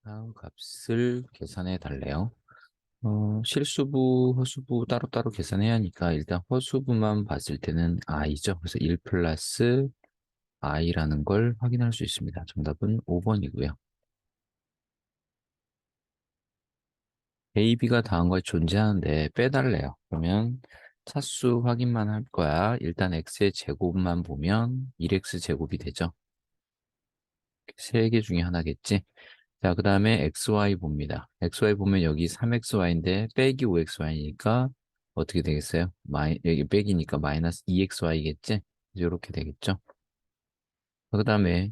다음 값을 계산해 달래요. 실수부, 허수부 따로따로 계산해야 하니까 일단 허수부만 봤을 때는 i죠. 그래서 1 플러스 i라는 걸 확인할 수 있습니다. 정답은 5번이고요. a, b가 다음과 존재하는데 빼달래요. 그러면 차수 확인만 할 거야. 일단 x의 제곱만 보면 1x 제곱이 되죠. 세 개 중에 하나겠지. 자, 그 다음에 XY 봅니다. XY 보면 여기 3XY인데 빼기 5XY니까 어떻게 되겠어요? 여기 빼기니까 마이너스 2XY겠지? 이렇게 되겠죠? 그 다음에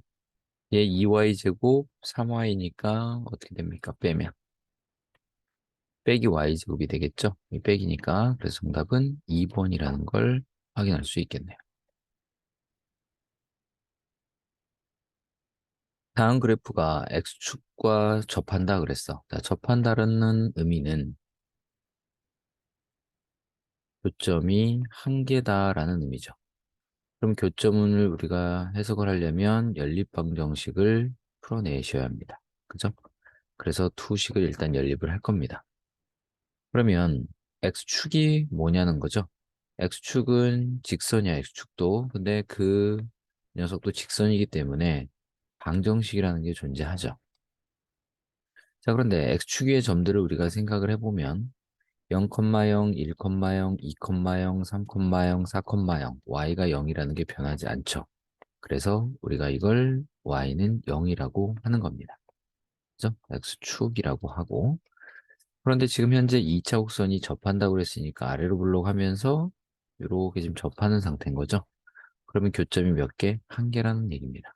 얘 2Y 제곱 3Y니까 어떻게 됩니까? 빼면 빼기 Y제곱이 되겠죠? 이 빼기니까 그래서 정답은 2번이라는 걸 확인할 수 있겠네요. 다음 그래프가 X축과 접한다 그랬어. 자, 접한다는 의미는 교점이 한 개다라는 의미죠. 그럼 교점을 우리가 해석을 하려면 연립방정식을 풀어내셔야 합니다. 그죠? 그래서 투식을 일단 연립을 할 겁니다. 그러면 X축이 뭐냐는 거죠? X축은 직선이야, X축도. 근데 그 녀석도 직선이기 때문에 방정식이라는 게 존재하죠. 자, 그런데 X축의 점들을 우리가 생각을 해보면 0,0, 1,0, 2,0, 3,0, 4,0, y가 0이라는 게 변하지 않죠. 그래서 우리가 이걸 y는 0이라고 하는 겁니다. 그죠? x축이라고 하고. 그런데 지금 현재 2차 곡선이 접한다고 그랬으니까 아래로 블록하면서 이렇게 지금 접하는 상태인 거죠. 그러면 교점이 몇 개? 한 개라는 얘기입니다.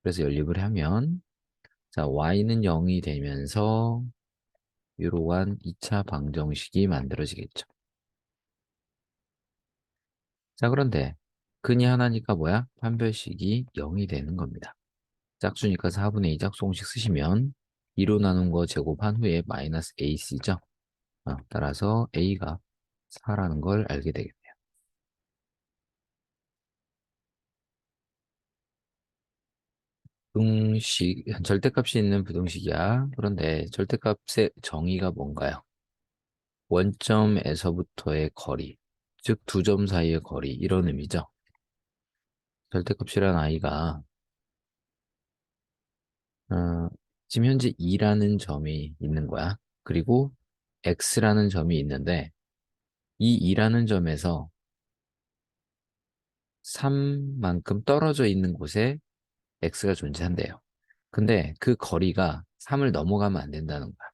그래서 연립을 하면 자, y는 0이 되면서 이러한 2차 방정식이 만들어지겠죠. 자, 그런데 근이 하나니까 뭐야? 판별식이 0이 되는 겁니다. 짝수니까 4분의 2 짝수공식 쓰시면 2로 나눈 거 제곱한 후에 마이너스 ac죠. 따라서 a가 4라는 걸 알게 되겠네요. 부등식, 절대값이 있는 부등식이야. 그런데 절대값의 정의가 뭔가요? 원점에서부터의 거리, 즉 두 점 사이의 거리, 이런 의미죠. 절대값이란 i가 어, 지금 현재 2라는 점이 있는 거야. 그리고 x라는 점이 있는데 이 2라는 점에서 3만큼 떨어져 있는 곳에 x가 존재한대요. 근데 그 거리가 3을 넘어가면 안 된다는 거야.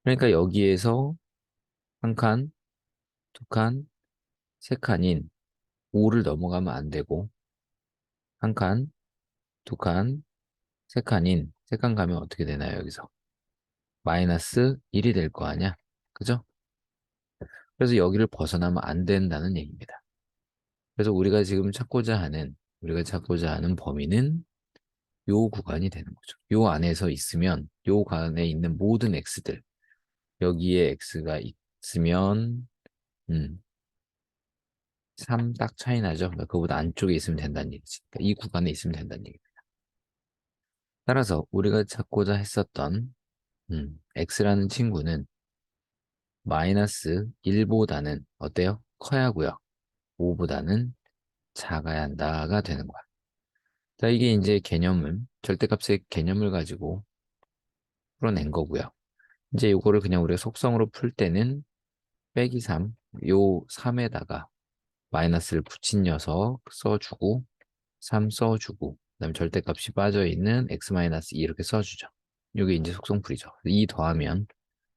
그러니까 여기에서 한 칸, 두 칸, 세 칸인 5를 넘어가면 안 되고 한 칸, 두 칸, 세 칸인 세 칸 가면 어떻게 되나요, 여기서? 마이너스 1이 될 거 아니야? 그죠? 그래서 여기를 벗어나면 안 된다는 얘기입니다. 그래서 우리가 찾고자 하는 범위는 요 구간이 되는 거죠. 요 안에서 있으면 요 구간에 있는 모든 x들 여기에 x가 있으면 3 딱 차이 나죠. 그러니까 그거보다 안쪽에 있으면 된다는 얘기지. 그러니까 이 구간에 있으면 된다는 얘기입니다. 따라서 우리가 찾고자 했었던 x라는 친구는 마이너스 1보다는 어때요? 커야 하고요. 5보다는 작아야 한다가 되는 거야. 자, 이게 이제 절대값의 개념을 가지고 풀어낸 거고요. 이제 이거를 그냥 우리가 속성으로 풀 때는 빼기 3, 요 3에다가 마이너스를 붙인 녀석 써주고, 3 써주고, 그다음에 절대값이 빠져있는 x-2 이렇게 써주죠. 이게 이제 속성풀이죠. 2 더하면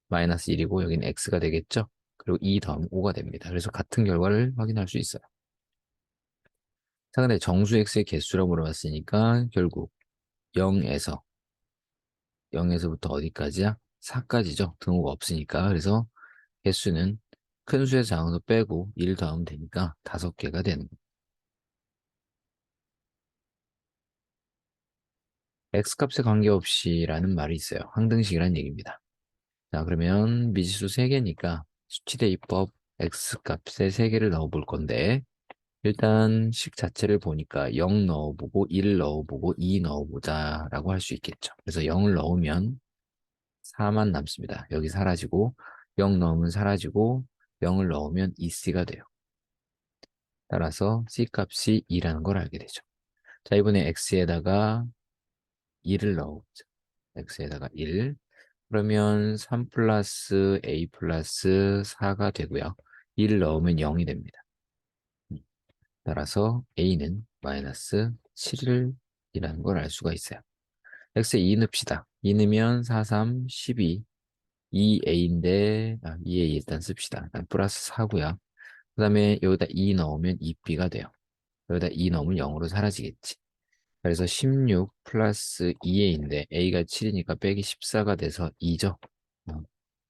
마이너스 1이고, 여기는 x가 되겠죠? 그리고 2 더하면 5가 됩니다. 그래서 같은 결과를 확인할 수 있어요. 자, 근데 정수 x의 개수라고 물어봤으니까 결국 0에서부터 어디까지야? 4까지죠. 등호가 없으니까. 그래서 개수는 큰 수에서 작은 수 빼고 1 더하면 되니까 5개가 되는 거예요. x값에 관계없이라는 말이 있어요. 항등식이라는 얘기입니다. 자, 그러면 미지수 3개니까 수치대입법 x값에 3개를 넣어볼 건데 일단 식 자체를 보니까 0 넣어보고 1 넣어보고 2 넣어보자라고 할 수 있겠죠. 그래서 0을 넣으면 4만 남습니다. 여기 사라지고 0 넣으면 사라지고 0을 넣으면 2C가 돼요. 따라서 C 값이 2라는 걸 알게 되죠. 자, 이번에 X에다가 1을 넣어보죠. X에다가 1. 그러면 3 플러스 A 플러스 4가 되고요. 1을 넣으면 0이 됩니다. 따라서 A는 마이너스 7이라는 걸 알 수가 있어요. X에 2 넣읍시다. 2 넣으면 4, 3, 12. 2A인데, 2A 일단 씁시다. 일단 플러스 4고요. 그 다음에 여기다 2 넣으면 2B가 돼요. 여기다 2 넣으면 0으로 사라지겠지. 그래서 16 플러스 2A인데, A가 7이니까 빼기 14가 돼서 2죠.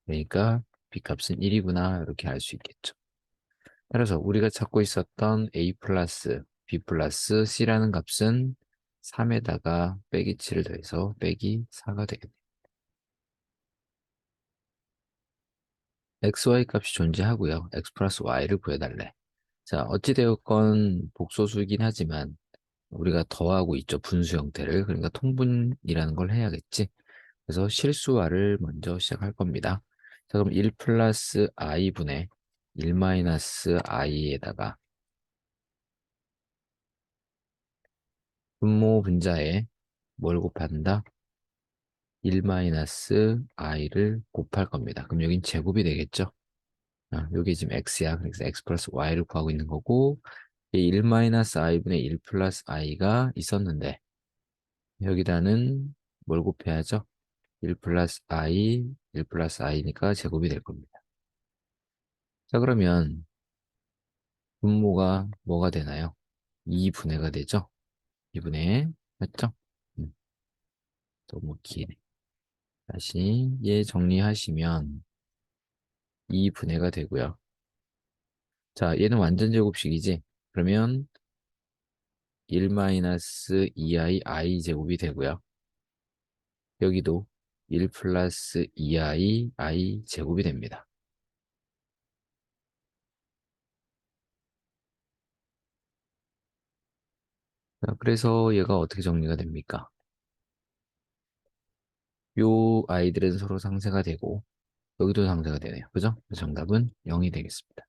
그러니까 B값은 1이구나. 이렇게 알 수 있겠죠. 따라서 우리가 찾고 있었던 A 플러스 B 플러스 C라는 값은 3에다가 빼기 7을 더해서 빼기 4가 되겠네요. XY 값이 존재하고요. X 플러스 Y를 구해달래. 자, 어찌되었건 복소수이긴 하지만 우리가 더하고 있죠. 분수 형태를. 그러니까 통분이라는 걸 해야겠지. 그래서 실수화를 먼저 시작할 겁니다. 자, 그럼 1 플러스 i분의 1 마이너스 i에다가 분모 분자에 뭘 곱한다? 1 마이너스 i를 곱할 겁니다. 그럼 여긴 제곱이 되겠죠? 여기 지금 x야. 그래서 x 플러스 y를 구하고 있는 거고, 이 1 마이너스 i분의 1 플러스 i가 있었는데, 여기다는 뭘 곱해야죠? 1 플러스 i, 1 플러스 i니까 제곱이 될 겁니다. 자, 그러면 분모가 뭐가 되나요? 2분의가 되죠? 2분의, 맞죠? 음, 너무 기네. 다시 얘 정리하시면 2분의가 되고요. 자, 얘는 완전 제곱식이지? 그러면 1 마이너스 2i, i 제곱이 되고요. 여기도 1 플러스 2i, i 제곱이 됩니다. 자, 그래서 얘가 어떻게 정리가 됩니까? 요 아이들은 서로 상쇄가 되고 여기도 상쇄가 되네요. 그죠? 정답은 0이 되겠습니다.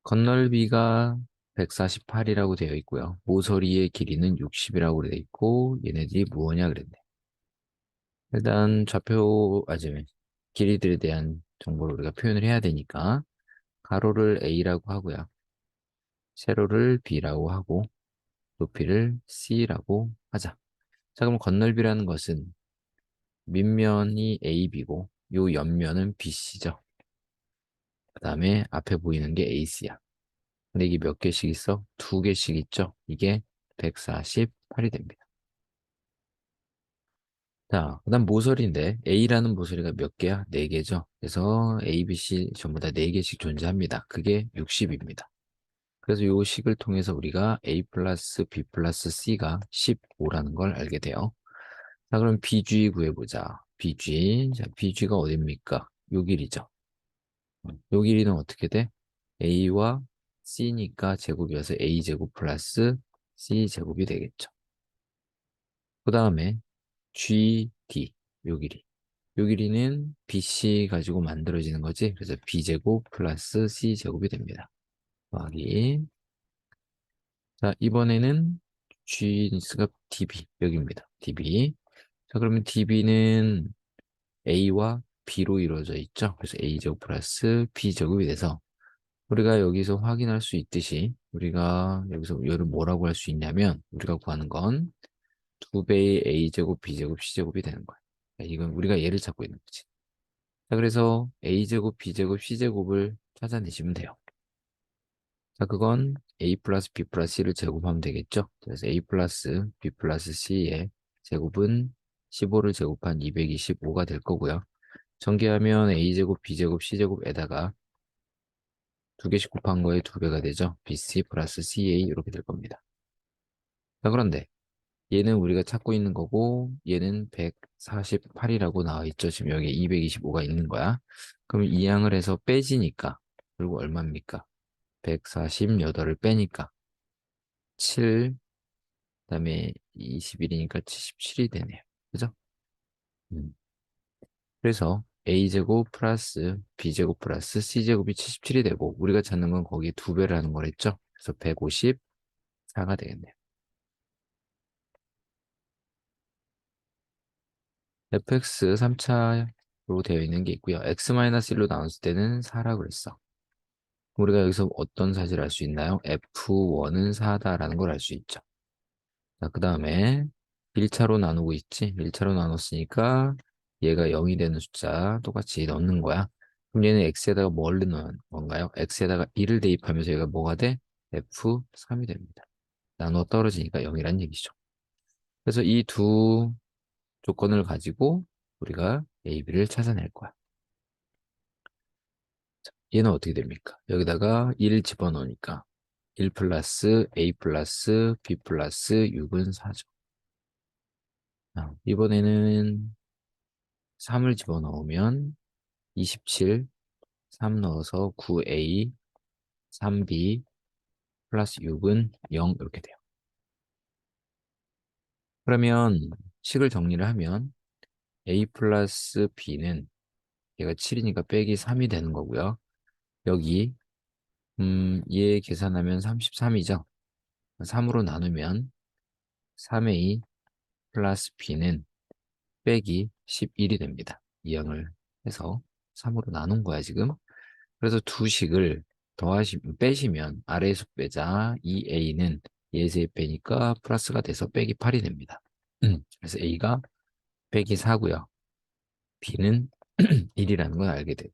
건널비가 148이라고 되어 있고요. 모서리의 길이는 60이라고 되어 있고 얘네들이 무엇이냐 그랬네. 일단 좌표 길이들에 대한 정보를 우리가 표현을 해야 되니까 가로를 A라고 하고요. 세로를 B라고 하고 높이를 C라고 하자. 자, 그럼 건널비라는 것은 밑면이 AB고 요 옆면은 BC죠. 그 다음에 앞에 보이는 게 AC야. 근데 이게 몇 개씩 있어? 두 개씩 있죠? 이게 148이 됩니다. 자, 그 다음 모서리인데 A라는 모서리가 몇 개야? 네 개죠. 그래서 A, B, C 전부 다 네 개씩 존재합니다. 그게 60입니다. 그래서 이 식을 통해서 우리가 A 플러스 B 플러스 C가 15라는 걸 알게 돼요. 자, 그럼 BG 구해보자. BG. 자, BG가 어딥니까? 요 길이죠. 요 길이는 어떻게 돼? A와 C니까 제곱이어서 A제곱 플러스 C제곱이 되겠죠. 그 다음에 GD, 요 길이. 요 길이는 BC 가지고 만들어지는 거지. 그래서 B제곱 플러스 C제곱이 됩니다. 더하기. 자, 이번에는 G가 DB, 여기입니다. DB. 자, 그러면 DB는 A와 B로 이루어져 있죠. 그래서 A제곱 플러스 B제곱이 돼서 우리가 여기서 확인할 수 있듯이 우리가 여기서 이를 뭐라고 할 수 있냐면 우리가 구하는 건 2배의 A제곱, B제곱, C제곱이 되는 거야. 이건 우리가 얘를 찾고 있는 거지. 자, 그래서 A제곱, B제곱, C제곱을 찾아내시면 돼요. 자, 그건 A 플러스 B 플러스 C를 제곱하면 되겠죠? 그래서 A 플러스 B 플러스 C의 제곱은 15를 제곱한 225가 될 거고요. 전개하면 A제곱, B제곱, C제곱에다가 두 개씩 곱한 거에 두 배가 되죠? BC 플러스 CA 이렇게 될 겁니다. 자, 그런데 얘는 우리가 찾고 있는 거고 얘는 148이라고 나와 있죠. 지금 여기 225가 있는 거야. 그럼 이 양을 해서 빼지니까 그리고 얼마입니까? 148을 빼니까 7, 그다음에 21이니까 77이 되네요. 그죠? 음. 그래서 a제곱 플러스 b제곱 플러스 c제곱이 77이 되고 우리가 찾는 건 거기에 두 배를 하는 거랬죠? 그래서 154가 되겠네요. fx 3차로 되어 있는 게 있고요. x-1로 나눴을 때는 4라고 그랬어. 우리가 여기서 어떤 사실을 알 수 있나요? F1은 4다라는 걸 알 수 있죠. 자, 그 다음에 1차로 나누고 있지? 1차로 나눴으니까 얘가 0이 되는 숫자 똑같이 넣는 거야. 그럼 얘는 x에다가 뭘 넣는 건가요? x에다가 1을 대입하면서 얘가 뭐가 돼? F3이 됩니다. 나눠 떨어지니까 0이란 얘기죠. 그래서 이 두 조건을 가지고 우리가 A, B를 찾아낼 거야. 얘는 어떻게 됩니까? 여기다가 1 집어넣으니까 1 플러스 A 플러스 B 플러스 6은 4죠. 이번에는 3을 집어넣으면 27, 3 넣어서 9A, 3B 플러스 6은 0 이렇게 돼요. 그러면 식을 정리를 하면 A 플러스 B는 얘가 7이니까 빼기 3이 되는 거고요. 여기 얘 계산하면 33이죠. 3으로 나누면 3A 플러스 B는 빼기 11이 됩니다. 이 양을 해서 3으로 나눈 거야, 지금. 그래서 두 식을 빼시면 아래에서 빼자 2A는 얘에서 빼니까 플러스가 돼서 빼기 8이 됩니다. 그래서 A가 빼기 4고요. B는 1이라는 걸 알게 돼요.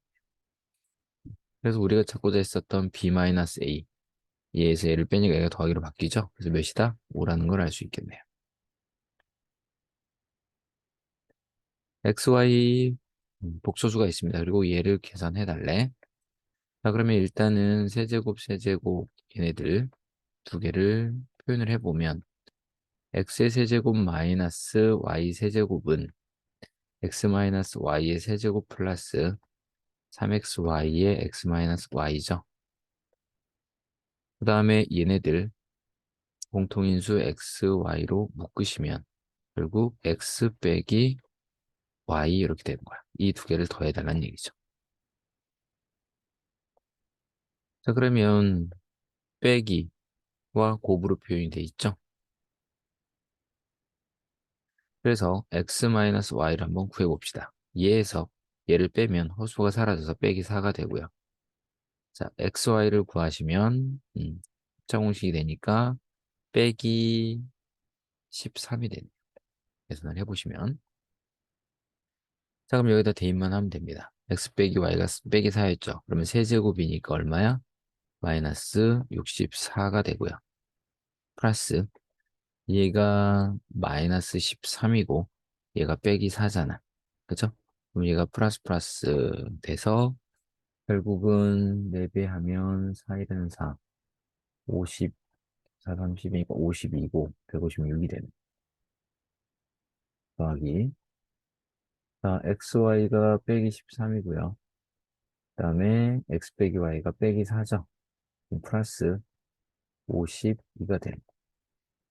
그래서 우리가 찾고자 했었던 B-A 얘에서 얘를 빼니까 얘가 더하기로 바뀌죠. 그래서 몇이다? 5라는 걸 알 수 있겠네요. XY 복소수가 있습니다. 그리고 얘를 계산해 달래. 자, 그러면 일단은 세제곱 얘네들 두 개를 표현을 해보면 x의 세제곱 마이너스 y 세제곱은 x 마이너스 y의 세제곱 플러스 3xy의 x 마이너스 y죠. 그 다음에 얘네들 공통인수 xy로 묶으시면 결국 x 빼기 y 이렇게 되는 거야. 이 두 개를 더해달라는 얘기죠. 자, 그러면 빼기와 곱으로 표현이 돼 있죠. 그래서 x-y를 한번 구해봅시다. 얘에서 얘를 빼면 허수가 사라져서 빼기 4가 되고요. 자, xy를 구하시면 합차공식이 되니까 빼기 13이 되네요. 계산을 해보시면 자, 그럼 여기다 대입만 하면 됩니다. x 빼기 y가 빼기 4였죠. 그러면 세제곱이니까 얼마야? 마이너스 64가 되고요. 플러스 얘가 마이너스 13이고 얘가 빼기 4잖아. 그쵸? 그럼 얘가 플러스 돼서 결국은 4배하면 4일은 4, 50, 4, 30이니까 52고 156이 되는 더하기. 자, xy가 빼기 13이고요. 그 다음에 x 빼기 y가 빼기 4죠. 플러스 52가 되는.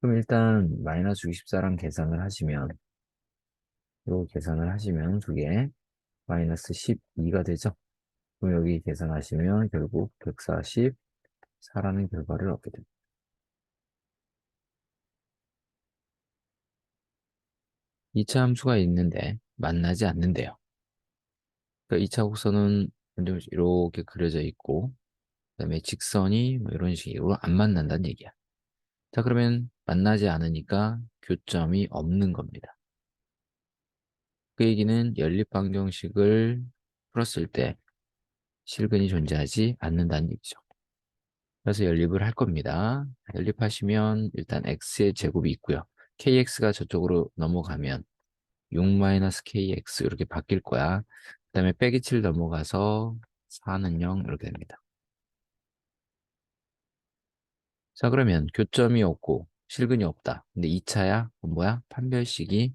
그럼 일단 마이너스 64랑 계산을 하시면 요 계산을 하시면 두 개 마이너스 12가 되죠. 그럼 여기 계산하시면 결국 144라는 결과를 얻게 됩니다. 2차 함수가 있는데 만나지 않는데요. 그러니까 2차 곡선은 먼저 이렇게 그려져 있고 그다음에 직선이 뭐 이런 식으로 안 만난다는 얘기야. 자, 그러면 만나지 않으니까 교점이 없는 겁니다. 그 얘기는 연립방정식을 풀었을 때 실근이 존재하지 않는다는 얘기죠. 그래서 연립을 할 겁니다. 연립하시면 일단 x의 제곱이 있고요. kx가 저쪽으로 넘어가면 6-kx 이렇게 바뀔 거야. 그 다음에 빼기 7 넘어가서 4는 0 이렇게 됩니다. 자, 그러면 교점이 없고 실근이 없다. 근데 2차야? 그럼 뭐야? 판별식이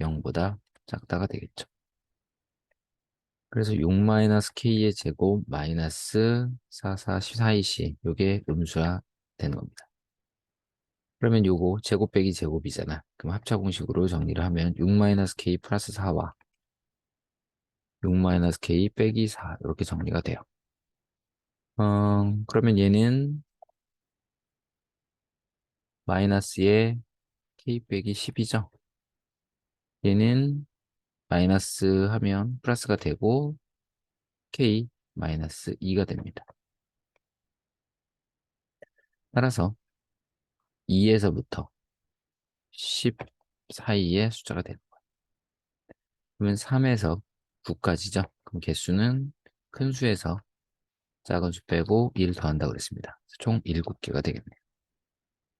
0보다 작다가 되겠죠. 그래서 6-k의 제곱 마이너스 4, 4, 12c 요게 음수화 되는 겁니다. 그러면 요거 제곱 빼기 제곱이잖아. 그럼 합차 공식으로 정리를 하면 6-k 플러스 4와 6-k 빼기 4 이렇게 정리가 돼요. 그러면 얘는 마이너스에 k 빼기 10이죠. 얘는 마이너스 하면 플러스가 되고 k 마이너스 2가 됩니다. 따라서 2에서부터 10 사이의 숫자가 되는 거예요. 그러면 3에서 9까지죠. 그럼 개수는 큰 수에서 작은 수 빼고 1 더한다고 그랬습니다. 총 7개가 되겠네요.